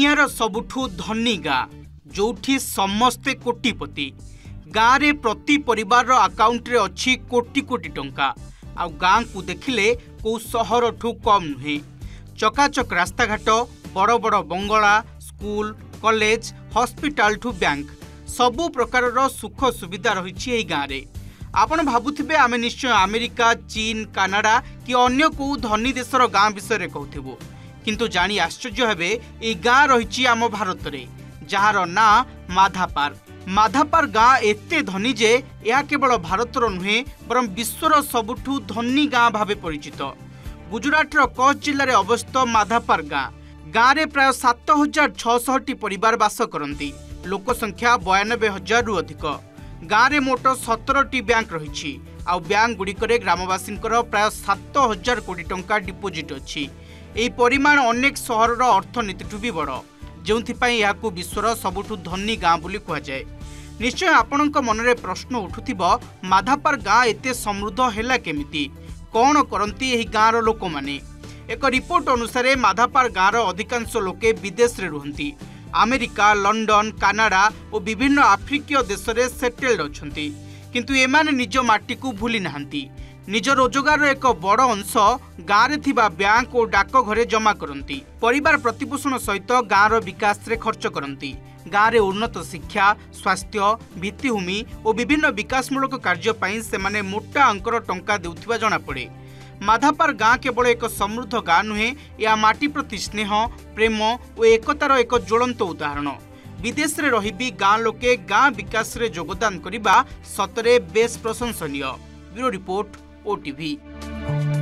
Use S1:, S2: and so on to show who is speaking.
S1: दुनियार सबुठु धनी गाँ जोठी समस्ते कोटिपति गाँव रे प्रति परिवार अकाउंट रे अच्छी कोटी कोटी टंका आ गाँ को देखिले को सहर ठू कम नुहे। चकाचक रास्ताघाट बड़ बड़ बंगला स्कूल कॉलेज हॉस्पिटल ठू बैंक सबु प्रकार सुख सुविधा रही गाँव रे। आपण भाबुथिबे आमे निश्चय अमेरिका चीन कनाडा कि अन्य को धनी देशर गाँ विषय कहूथिबु, किंतु जानी आश्चर्य हेबे ए गाँ रही आम भारत रे जार ना माधापार। माधापार गाँ एते धनी जे यह केवल भारतर नुहे बरं विश्वर सबुठु धनी गाँ भावे परिचित। गुजरातर कच्छ जिले में अवस्थित माधापार गाँ रे प्राय 7600 परिवार बास करती। लोक संख्या 92,000 रु अधिक। गाँव में मोट 17टी बैंक रही। आ बैंक गुड़िकर ग्रामवासी प्राय 7,000 कोटी टंका डिपोजिट अच्छी। यह परिमाण अनेक सहर अर्थनीति भी बड़ जो विश्वर सबुठु धनी गाँ बोली कहुए। निश्चय आपणक मनरे प्रश्न उठुथिबो माधापार गाँ एते समृद्ध हैला केमिति, कौन करती एही गाँर लोक माने। एक रिपोर्ट अनुसार माधापार गाँर अधिकांश लोके विदेश रे रुहंती। अमेरिका लंडन कनाडा और विभिन्न आफ्रिकीय देश में सेटेल्ड अछंती, किंतु एमाने निज माटी को भूली नाहंती। निज रोजगार एक बड़ अंश गाँव थिबा बैंक और डाकघरे जमा करती। परिवार प्रतिपोषण सहित गाँवर विकास रे खर्च करती। गाँव में उन्नत शिक्षा स्वास्थ्य भित्तिभूमि और विभिन्न विकासमूलक कार्य पई सेमाने मोटा अंकर टंका देउथिबा जणा पड़े। माधापार गाँ केवल एक समृद्ध गाँ नुहे, या माटी प्रति स्नेह प्रेम और एकतार एक ज्वलंत उदाहरण। विदेश रे रही भी गाँ लोके गाँ विकास रे योगदान करिबा सतरे बेस प्रशंसनीय। Bureau report OTV।